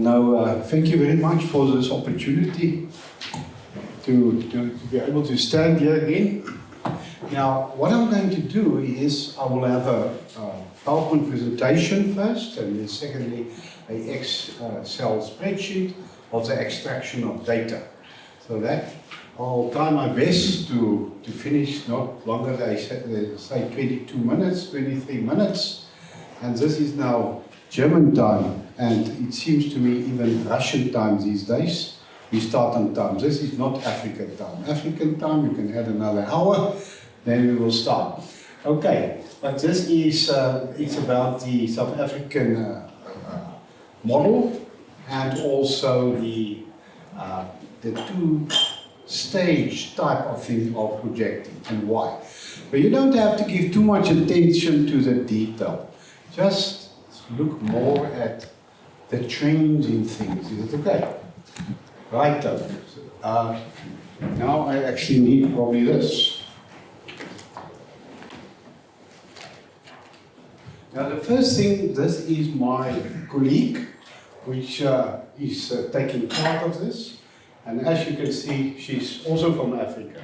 Thank you very much for this opportunity to be able to stand here again. Now, what I'm going to do is I will have a PowerPoint presentation first, and then secondly, an Excel spreadsheet of the extraction of data. So that I'll try my best to finish not longer than say 22 minutes, 23 minutes. And this is now German time, and it seems to me even Russian time these days. We start on time. This is not African time. African time, you can add another hour, then we will start. Okay, but this is it's about the South African model, and also the two-stage type of thing of projecting, and why. But you don't have to give too much attention to the detail. Just look more at the trends in things. Is it okay? Right then. Now I actually need probably this. Now the first thing, this is my colleague, which is taking part of this. And as you can see, she's also from Africa.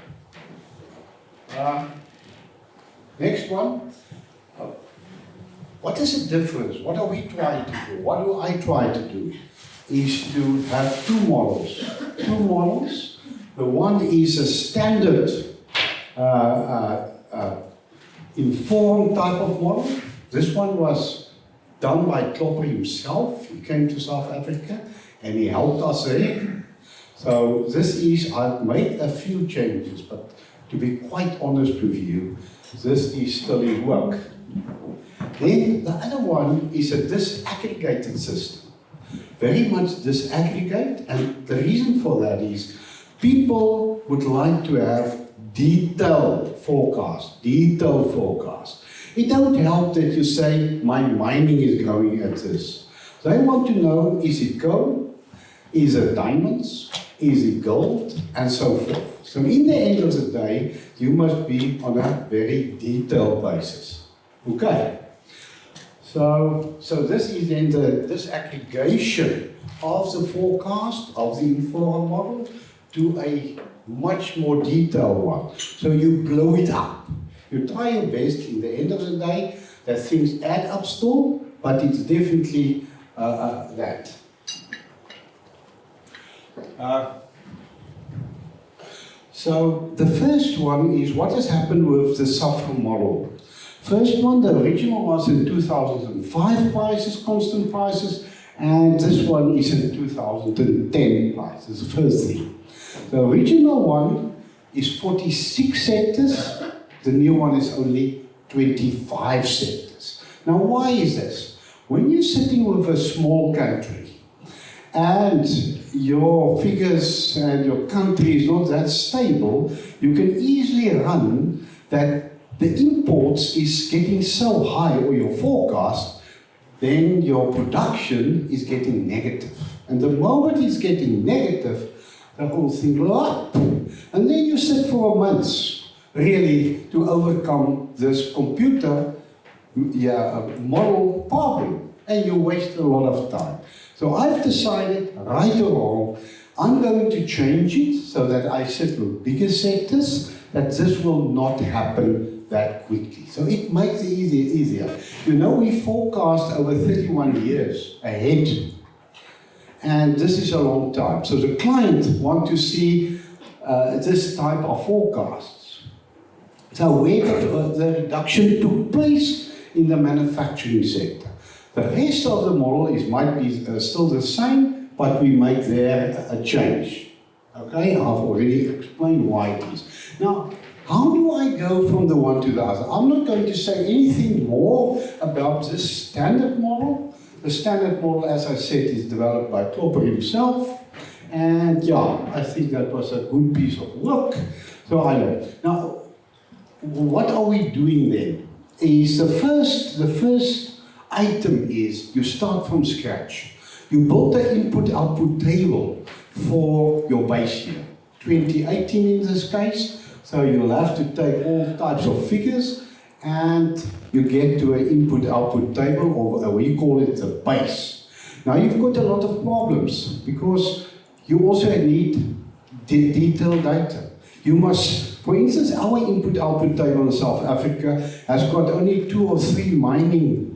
Next one. What is the difference? What are we trying to do? What do I try to do? Is to have two models. Two models. The one is a standard informed type of model. This one was done by Clopper himself. He came to South Africa and he helped us there. So this is, I've made a few changes, but to be quite honest with you, this is still in work. Then the other one is a disaggregated system. Very much disaggregate, and the reason for that is people would like to have detailed forecast. It don't help that you say, my mining is growing at this. They want to know, is it gold? Is it diamonds? Is it gold? And so forth. So in the end of the day, you must be on a very detailed basis. Okay. So this is then this aggregation of the forecast of the Inforum model to a much more detailed one. So you blow it up. You try your best in the end of the day that things add up still, but it's definitely that. So the first one is what has happened with the SAFRIM model. First one, the original was in 2005 prices, constant prices, and this one is in 2010 prices, the first thing. The original one is 46 sectors, the new one is only 25 sectors. Now why is this? When you're sitting with a small country and your figures and your country is not that stable, you can easily run that the imports is getting so high, or your forecast, then your production is getting negative. And the moment it's getting negative, the whole thing will up. And then you sit for months, really, to overcome this computer model problem. And you waste a lot of time. So I've decided, right or wrong, I'm going to change it so that I sit with bigger sectors, that this will not happen that quickly. So it makes it easier. You know, we forecast over 31 years ahead. And this is a long time. So the client wants to see this type of forecasts. So where the reduction took place in the manufacturing sector. The rest of the model might be still the same, but we make there a change. Okay, I've already explained why it is. Now, how do I go from the one to the other? I'm not going to say anything more about this standard model. The standard model, as I said, is developed by Clopper himself. And yeah, I think that was a good piece of work. So I know. Now, what are we doing then? Is the first item is you start from scratch. You build the input-output table for your base year, 2018 in this case. So you'll have to take all types of figures and you get to an input-output table, or we call it the base. Now you've got a lot of problems because you also need detailed data. You must, for instance, our input-output table in South Africa has got only 2 or 3 mining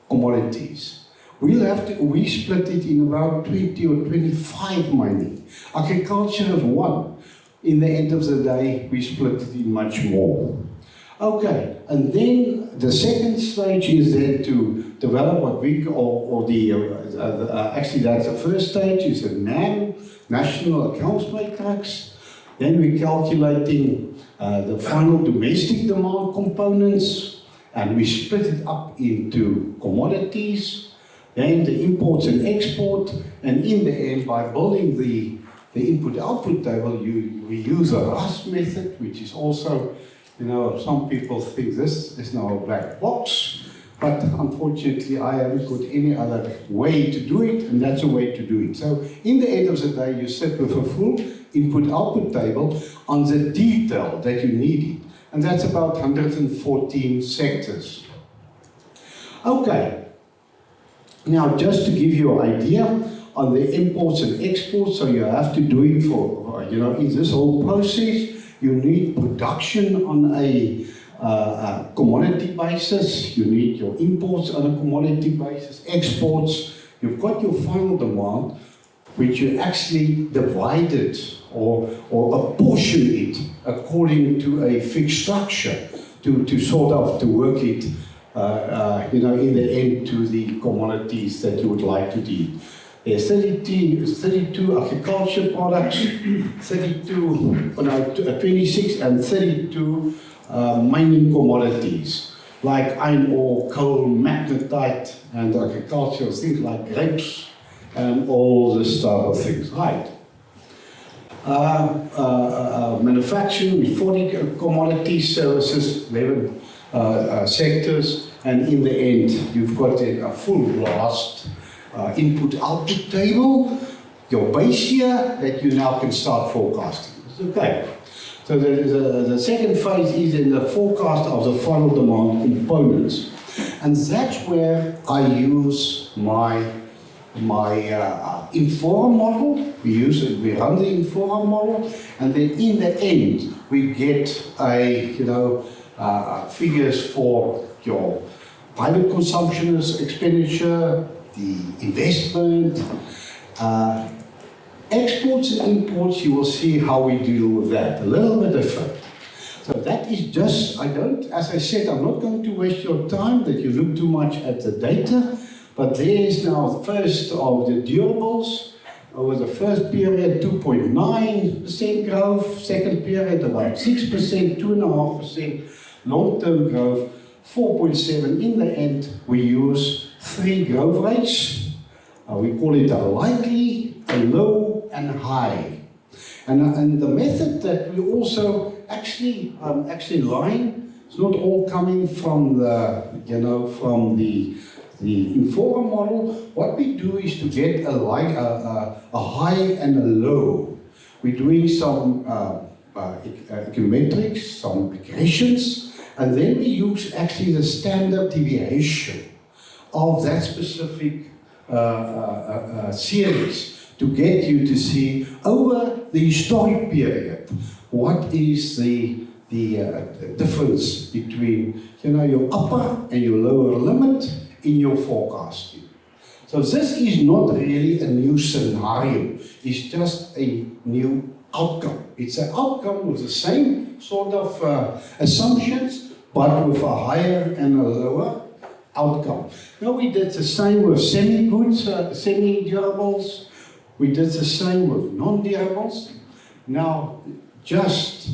commodities. We split it in about 20 or 25 mining. Agriculture is 1. In the end of the day, we split it in much more. Okay, and then the second stage is then to develop what we call, actually that's the first stage, is a NAM, National Accounts Matrix. Then we're calculating the final domestic demand components, and we split it up into commodities, then the imports and export, and in the end, by building the input-output table, we use a Rust method, which is also, some people think this is now a black box, but unfortunately I haven't got any other way to do it, and that's a way to do it. So in the end of the day, you sit with a full input-output table on the detail that you need, and that's about 114 sectors. Okay, now just to give you an idea on the imports and exports, so you have to do it for, in this whole process, you need production on a commodity basis, you need your imports on a commodity basis, exports, you've got your final demand, which you actually divided or apportion it according to a fixed structure to sort of to work it, in the end to the commodities that you would like to deal. There's 32 agriculture products, 26 and 32 mining commodities, like iron ore, coal, magnetite, and agricultural things like grapes, and all this type of things, right? Manufacturing with 40 commodities, services, 11 sectors, and in the end, you've got a full blast input-output table, your base year that you now can start forecasting. Okay. So the second phase is in the forecast of the final demand components, and that's where I use my Inforum model. We run the Inforum model, and then in the end we get figures for your private consumption expenditure, the investment, exports and imports. You will see how we deal with that, a little bit different. So that is just, as I said, I'm not going to waste your time that you look too much at the data, but there is now first of the durables. Over the first period, 2.9% growth, second period about 6%, 2.5%, long-term growth, 4.7%. In the end, we use 3 growth rates. We call it a likely, a low, and high. And the method that we also actually line, it's not all coming from the Inforum model. What we do is to get a high and a low. We're doing some econometrics, some regressions, and then we use actually the standard deviation of that specific series to get you to see over the historic period what is the difference between your upper and your lower limit in your forecasting. So this is not really a new scenario, it's just a new outcome. It's an outcome with the same sort of assumptions, but with a higher and a lower outcome. Now we did the same with semi-goods, semi-durables. We did the same with non-durables. Now, just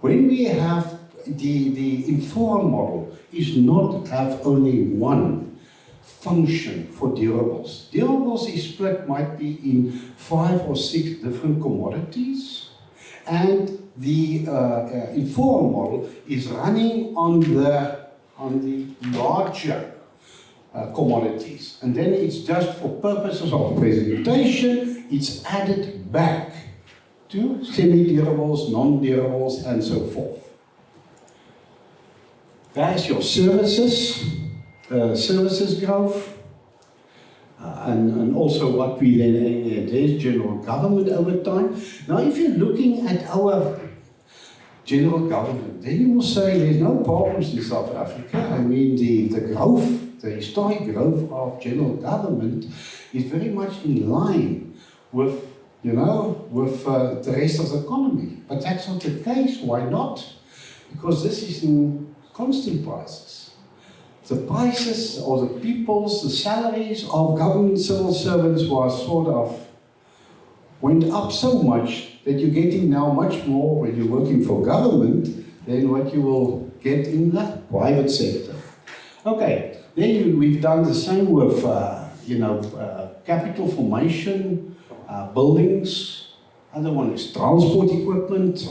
when we have the Inforum model is not have only one function for durables. Durables is split, might be in 5 or 6 different commodities, and the Inforum model is running on the larger commodities, and then it's just for purposes of presentation, it's added back to semi-durables, non-durables, and so forth. There's your services, services growth, and also what we then there's general government over time. Now, if you're looking at our general government, then you will say there's no problems in South Africa. I mean, the growth, the historic growth of general government is very much in line with, with the rest of the economy. But that's not the case. Why not? Because this is in constant prices. The prices or the people's, the salaries of government civil servants was sort of went up so much that you're getting now much more when you're working for government than what you will get in the private sector. Okay, then we've done the same with, capital formation, buildings. Other one is transport equipment.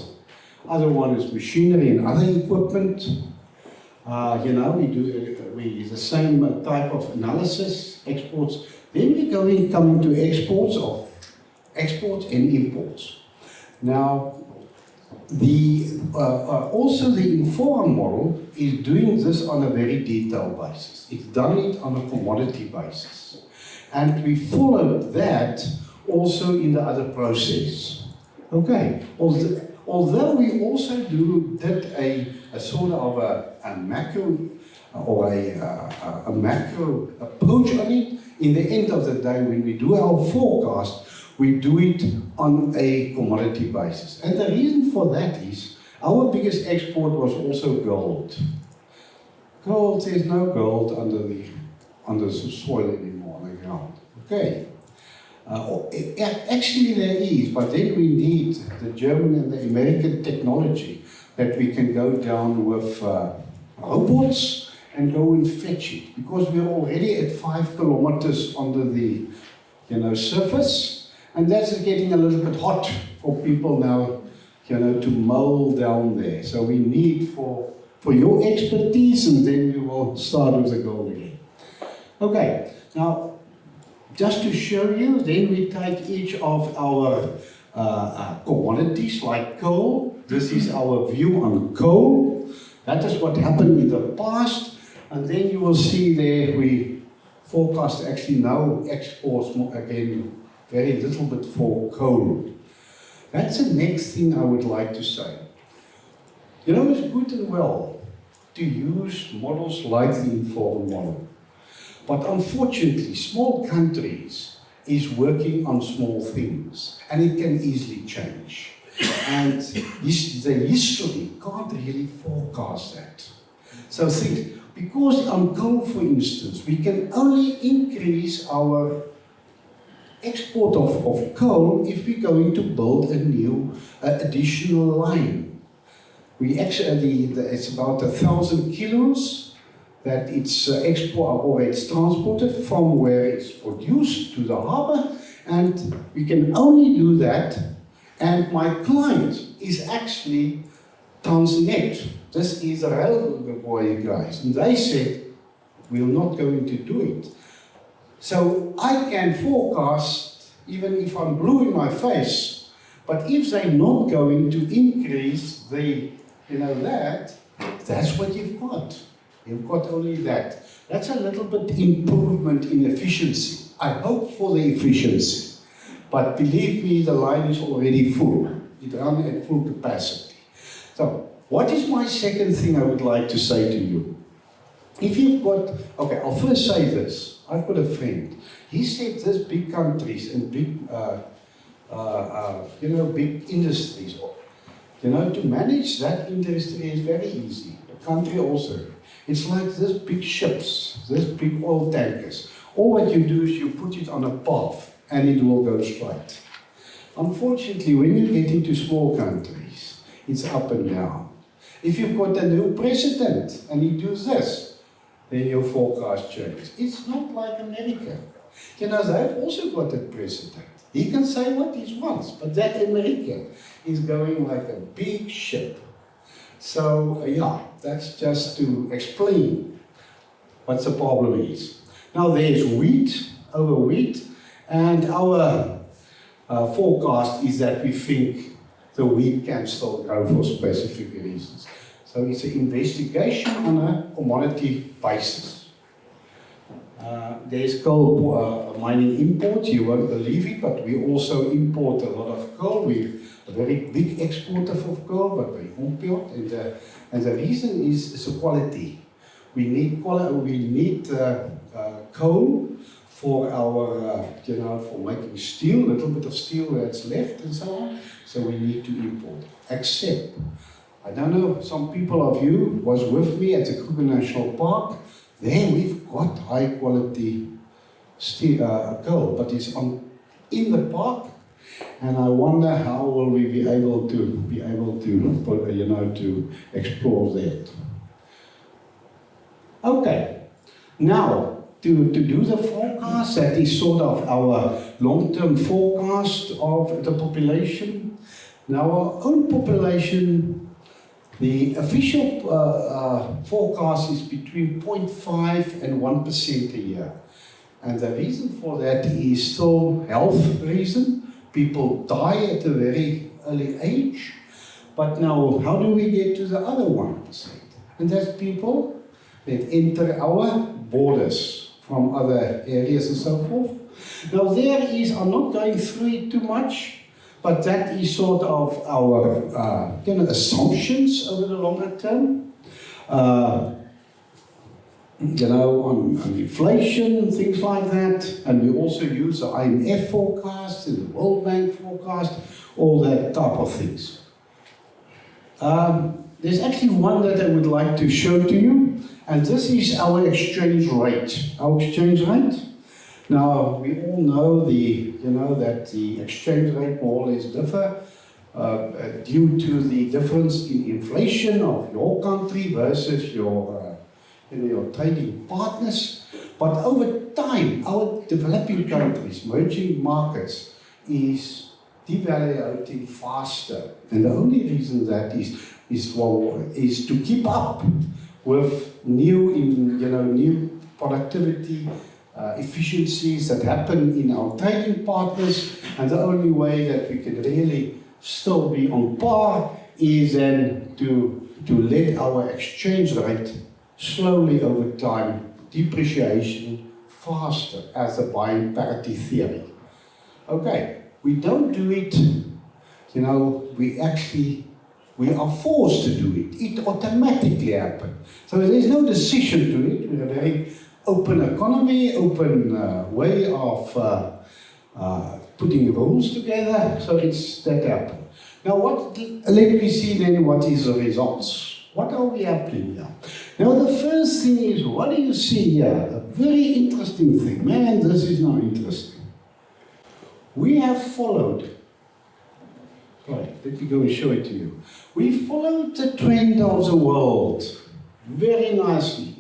Other one is machinery and other equipment. We do the same type of analysis, exports. Then we coming to exports and imports. Now, also the Inforum model is doing this on a very detailed basis. It's done it on a commodity basis. And we followed that also in the other process. Okay, although we also did a sort of a macro or a macro approach on it, in the end of the day, when we do our forecast, we do it on a commodity basis. And the reason for that is our biggest export was also gold. Gold, there's no gold under the soil anymore on the ground. Okay. Actually there is, but then we need the German and the American technology that we can go down with robots and go and fetch it, because we're already at 5 kilometers under the surface, and that's getting a little bit hot for people now to mold down there. So we need for your expertise, and then we will start with the gold again. Okay, now just to show you, then we take each of our commodities like coal. This is our view on coal. That is what happened in the past. And then you will see there we forecast actually now exports more again, very little bit for coal. That's the next thing I would like to say. It's good and well to use models like the Inforum model. But unfortunately, small countries is working on small things, and it can easily change. And the history can't really forecast that. So think, because on coal, for instance, we can only increase our export of coal if we're going to build a new additional line. We actually, it's about 1,000 kilos that it's export or it's transported from where it's produced to the harbor, and we can only do that. And my client is actually Transnet. This is a railway guys, and they said we're not going to do it. So I can forecast even if I'm blue in my face, but if they're not going to increase the, that's what you've got. You've got only that. That's a little bit improvement in efficiency. I hope for the efficiency. But believe me, the line is already full. It runs at full capacity. So, what is my second thing I would like to say to you? If you've got, okay, I'll first say this. I've got a friend. He said this big countries and big, big industries, to manage that industry is very easy. The country also. It's like this big ships, this big oil tankers. All what you do is you put it on a path and it will go straight. Unfortunately, when you get into small countries, it's up and down. If you've got a new president and he does this, then your forecast changes. It's not like America. They've also got a president. He can say what he wants, but that America is going like a big ship. So, that's just to explain what the problem is. Now, there's wheat, over wheat, and our forecast is that we think the wheat can still grow for specific reasons. So it's an investigation on a commodity basis. There's coal mining imports, you won't believe it, but we also import a lot of coal. We're a very big exporter of coal, but we import, and the reason is the quality. We need coal for our, for making steel, a little bit of steel that's left and so on, so we need to import. Except, I don't know, some people of you was with me at the Kruger National Park. There we've got high quality steel, coal, but it's in the park, and I wonder how will we be able to to explore that. Okay, now to do the forecast, that is sort of our long-term forecast of the population. Now our own population, the official forecast is between 0.5 and 1% a year. And the reason for that is still health reason. People die at a very early age. But now, how do we get to the other 1%? And that's people that enter our borders from other areas and so forth. Now I'm not going through it too much, but that is sort of our assumptions over the longer term. On inflation, things like that. And we also use the IMF forecast and the World Bank forecast, all that type of things. There's actually one that I would like to show to you, and this is our exchange rate. Our exchange rate. Now we all know that the exchange rate more or less differ due to the difference in inflation of your country versus your trading partners. But over time, our developing countries, emerging markets, is devaluating faster, and the only reason that is to keep up with new productivity efficiencies that happen in our trading partners, and the only way that we can really still be on par is then to let our exchange rate slowly over time, depreciation faster as the buying parity theory. Okay, we don't do it, we are forced to do it. It automatically happens. So there's no decision to it. We're a very open economy, open way of putting rules together. So it's that happen. Now let me see then what is the results. What are we happening here? Now the first thing is, what do you see here? A very interesting thing. Man, this is now interesting. We have followed, right, let me go and show it to you. We followed the trend of the world very nicely,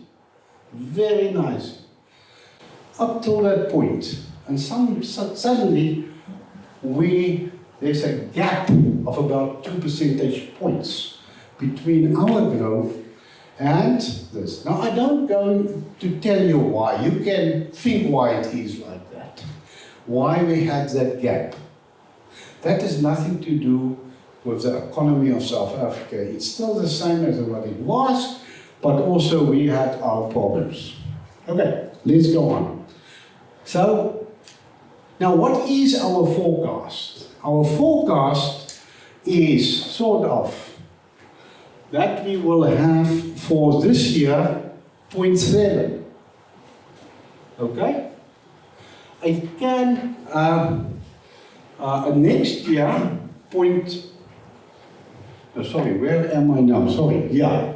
up till that point. And suddenly, there's a gap of about 2 percentage points between our growth and this. Now, I don't go to tell you why. You can think why it is like that. Why we had that gap. That has nothing to do with the economy of South Africa. It's still the same as what it was, but also we had our problems. Okay, let's go on. So, now what is our forecast? Our forecast is sort of that we will have for this year 0.7. Okay? It can next year sorry, where am I now? Sorry, yeah.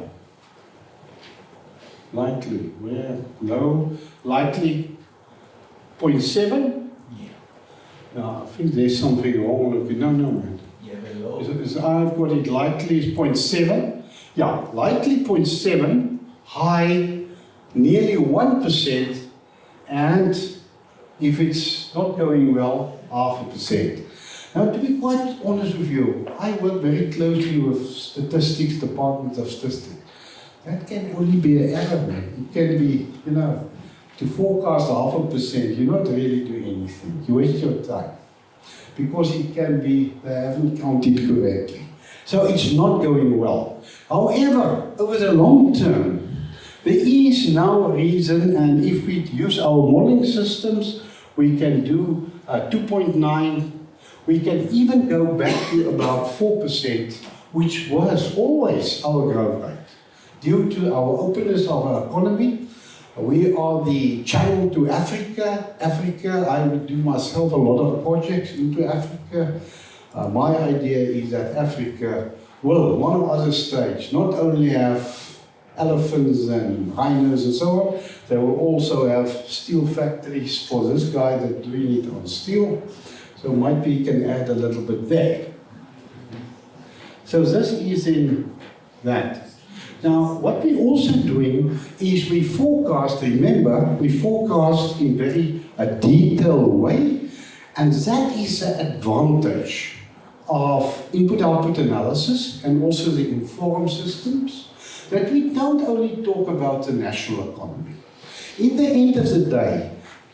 Likely, where? No, likely 0.7. Yeah. No, I think there's something wrong. No, man. Yeah, very low. I've got it likely is 0.7. Yeah, likely 0.7, high, nearly 1%, and if it's not going well, 0.5%. Now, to be quite honest with you, I work very closely with statistics, Department of Statistics. That can only be an error, man. It can be, to forecast 0.5%, you're not really doing anything. You waste your time. Because it can be, they haven't counted correctly. So it's not going well. However, over the long term, There is now a reason, and if we use our modeling systems, we can do 2.9. We can even go back to about 4%, which was always our growth rate. Due to our openness of our economy, we are the channel to Africa. I would do myself a lot of projects into Africa. My idea is that Africa will, one other stage, not only have elephants and rhinos and so on, they will also have steel factories for this guy that's doing it on steel. So maybe you can add a little bit there. So this is in that. Now, what we're also doing is we forecast, remember, we forecast in very detailed way, and that is the advantage of input-output analysis and also the Inforum systems, that we don't only talk about the national economy. In the end of the day,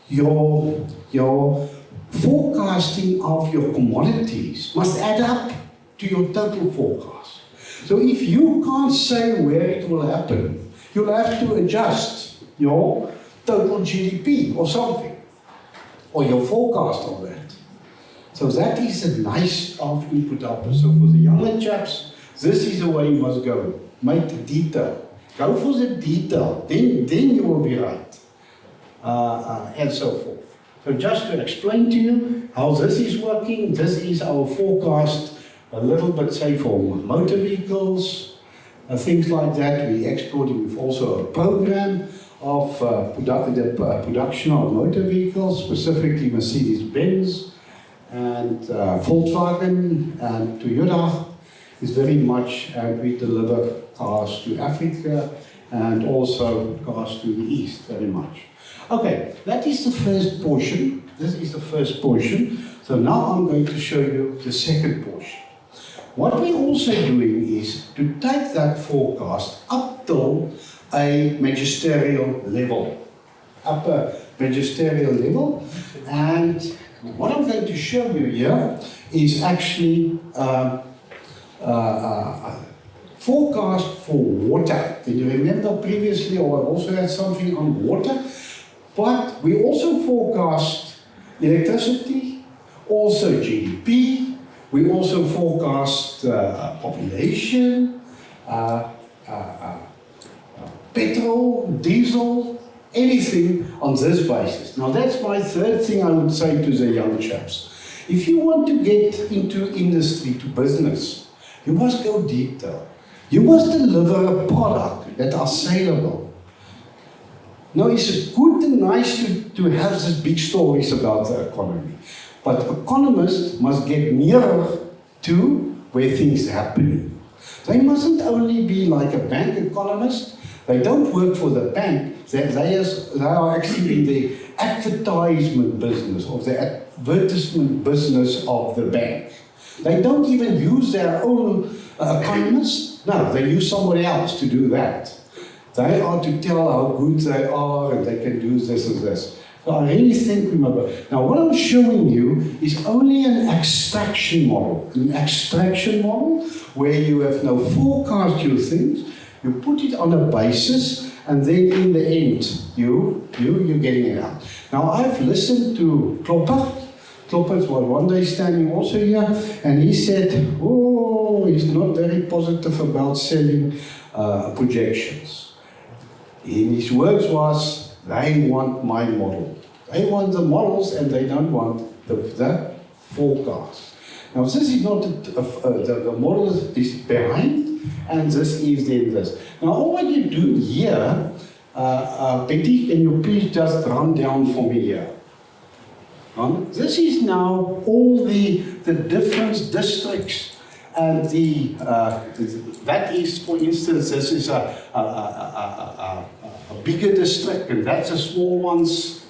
your forecasting of your commodities must add up to your total forecast. So if you can't say where it will happen, you'll have to adjust your total GDP or something, or your forecast of that. So that is a nice of input-output. So for the younger chaps, this is the way you must go. Make the detail. Go for the detail. Then you will be right. And so forth. So just to explain to you how this is working, this is our forecast, a little bit say for motor vehicles, things like that. We exporting with also a program of the production of motor vehicles, specifically Mercedes-Benz and Volkswagen and Toyota is very much, and we deliver cars to Africa and also cars to the East very much. Okay, that is the first portion. This is the first portion. So now I'm going to show you the second portion. What we're also doing is to take that forecast up till a magisterial level, upper magisterial level, and what I'm going to show you here is actually forecast for water. Can you remember previously, or I also had something on water? But we also forecast electricity, also GDP, we also forecast population, petrol, diesel, anything on this basis. Now that's my third thing I would say to the young chaps. If you want to get into industry, to business, you must go detail. You must deliver a product that are saleable. Now, it's good and nice to have these big stories about the economy, but economists must get nearer to where things are happening. They mustn't only be like a bank economist. They don't work for the bank. They are actually in the advertisement business, or the advertisement business of the bank. They don't even use their own economists. No, they use somebody else to do that. They are to tell how good they are and they can do this and this. So I really think, remember, now what I'm showing you is only an extraction model. An extraction model where you have now forecast your things, you put it on a basis, and then in the end, you're getting it out. Now I've listened to Clopper. Clopper was one day standing also here, and he said, oh, he's not very positive about selling projections. In his words was, they want my model. They want the models and they don't want the forecast. Now this is not, the model is behind, and this is then this. Now all what you do here, Betty, can you please just run down for me here? This is now all the different districts, and that is, for instance, this is a bigger district, and that's a small ones.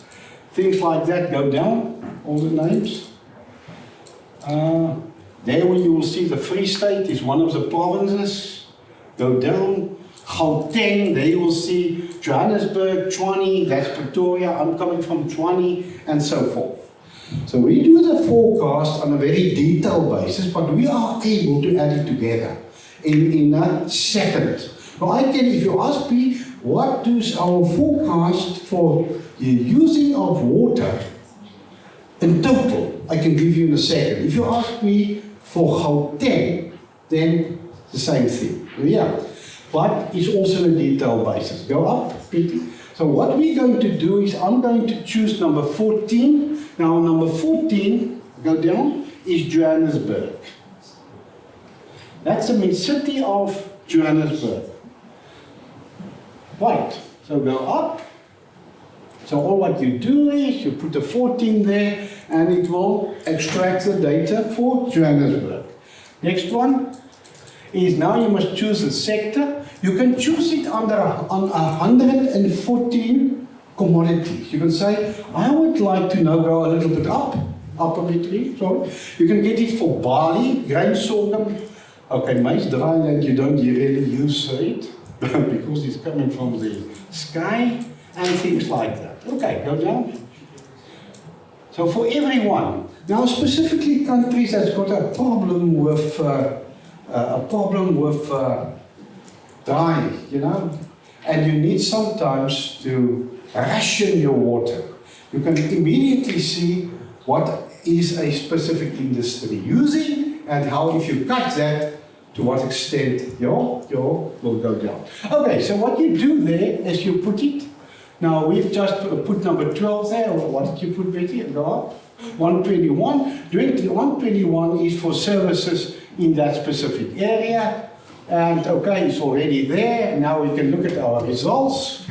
Things like that go down, all the names. There you will see the Free State is one of the provinces. Go down. Gauteng, there you will see Johannesburg, Tshwane, that's Pretoria, I'm coming from Tshwane, and so forth. So we do the forecast on a very detailed basis, but we are able to add it together in a second. Now I can, if you ask me, what does our forecast for the using of water in total, I can give you in a second. If you ask me for Gauteng, then the same thing. Yeah, but it's also a detailed basis. Go up, Peter. So what we're going to do is I'm going to choose number 14. Now number 14, go down, is Johannesburg. That's the main city of Johannesburg. Right, so go up. So all what you do is you put a 14 there and it will extract the data for Johannesburg. Next one is now you must choose a sector. You can choose it on 114 commodities. You can say, I would like to now go a little bit up a bit, sorry. You can get it for barley, grain, sorghum. Okay, maize, dryland, you don't really use it because it's coming from the sky and things like that. Okay, go down. So for everyone, now specifically countries that's got a problem with drying, you know, and you need sometimes to ration your water. You can immediately see what is a specific industry using and how if you cut that, to what extent your will go down. Okay, so what you do there is you put it. Now we've just put number 12 there, or what did you put, Betty? And go up. 121. 121 is for services in that specific area. And okay, it's already there. Now we can look at our results.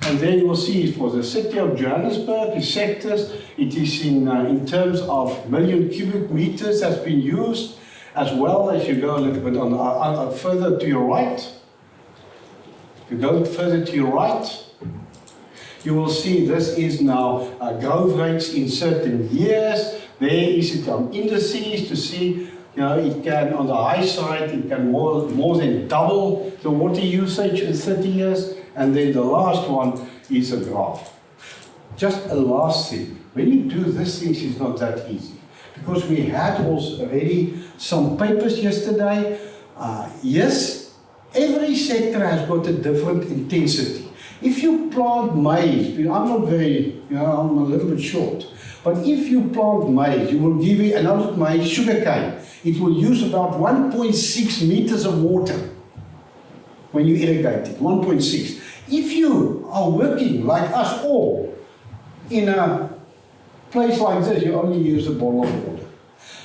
And then you will see for the city of Johannesburg, the sectors, it is in terms of million cubic meters that's been used, as well as you go a little bit on further to your right. If you go further to your right, you will see this is now growth rates in certain years. There is it on indices to see, you know, it can, on the high side, it can more than double the water usage in 30 years. And then the last one is a graph. Just a last thing. When you do this thing, it's not that easy. Because we had also already some papers yesterday. Yes, every sector has got a different intensity. If you plant maize, I'm not very, you know, I'm a little bit short. But if you plant maize, you will give it another maize, sugarcane. It will use about 1.6 meters of water when you irrigate it, 1.6. If you are working like us all in a place like this, you only use a bottle of water.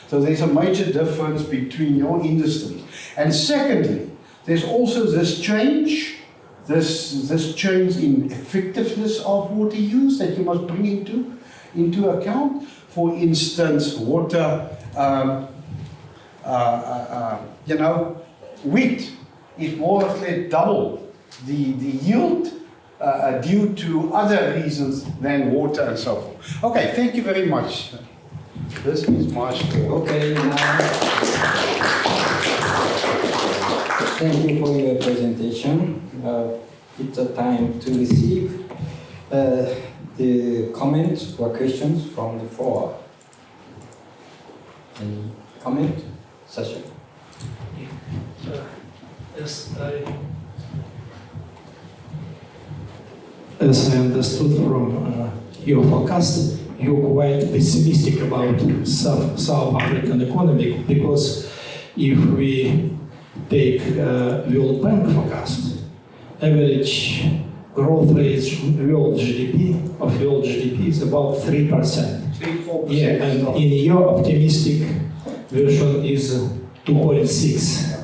So there's a major difference between your industries. And secondly, there's also this change, this change in effectiveness of water use that you must bring into account. For instance, water, you know, wheat is more or less double the yield due to other reasons than water and so forth. Okay, thank you very much. This is my story. Okay, now, thank you for your presentation. It's a time to receive the comments or questions from the floor. Any comment? Sasha? Yes, as I understood from your forecast, you're quite pessimistic about South African economy, because if we take World Bank forecast, average growth rate world GDP is about 3%. 3-4%. Yeah, and in your optimistic version is 2.6.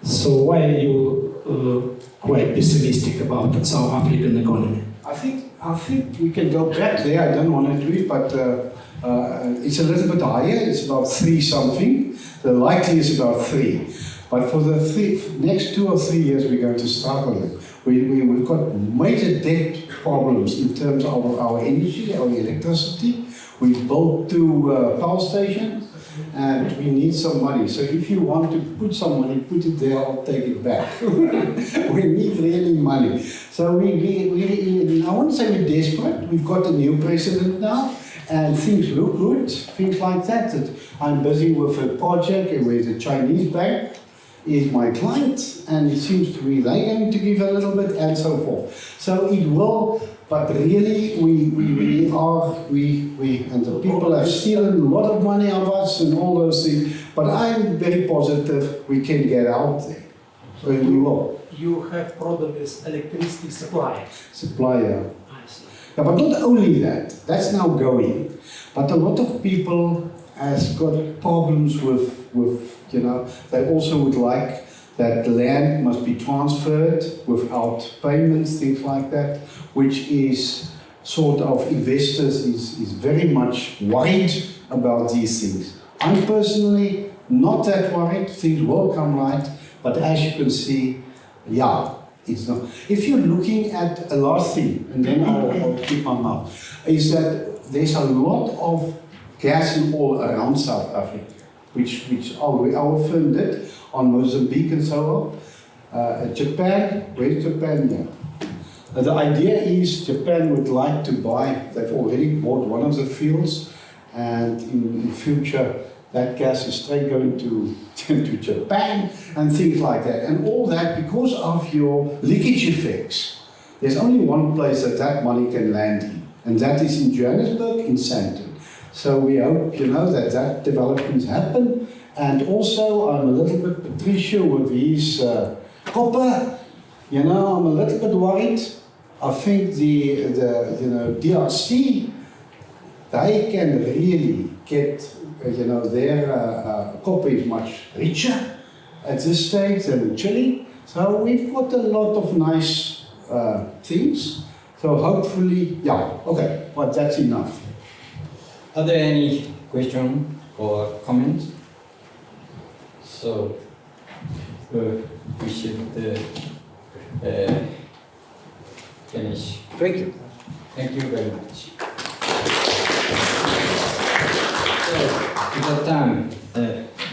So why are you quite pessimistic about the South African economy? I think we can go back there. I don't want to do it, but it's a little bit higher. It's about 3 something. The likely is about 3. But for the next 2 or 3 years, we're going to struggle. We've got major debt problems in terms of our energy, our electricity. We've built 2 power stations, and we need some money. So if you want to put some money, put it there, I'll take it back. We need really money. So I wouldn't say we're desperate. We've got a new president now, and things look good, things like that. I'm busy with a project with a Chinese bank, is my client, and it seems to me they're going to give a little bit, and so forth. So it will, but really we and the people have stolen a lot of money of us and all those things, but I'm very positive we can get out there. So we will. You have problem with electricity supply. Supplier. I see. Yeah, but not only that, that's now going, but a lot of people has got problems with they also would like that the land must be transferred without payments, things like that, which is sort of investors is very much worried about these things. I'm personally not that worried, things will come right, but as you can see, yeah, it's not. If you're looking at a last thing, and then I'll keep my mouth, is that there's a lot of gas and oil around South Africa, which our firm did on Mozambique and so on. Japan, where's Japan now? The idea is Japan would like to buy, they've already bought one of the fields, and in future that gas is straight going to Japan and things like that. And all that because of your leakage effects. There's only one place that money can land in, and that is in Johannesburg, in Sandton. So we hope, that developments happen. And also, I'm a little bit Patricia with his copper. I'm a little bit worried. I think the DRC, they can really get, their copper is much richer at this stage than in Chile. So we've got a lot of nice things. So hopefully, yeah, okay, but that's enough. Are there any questions or comments? So we should finish. Thank you. Thank you very much. So, it's the time.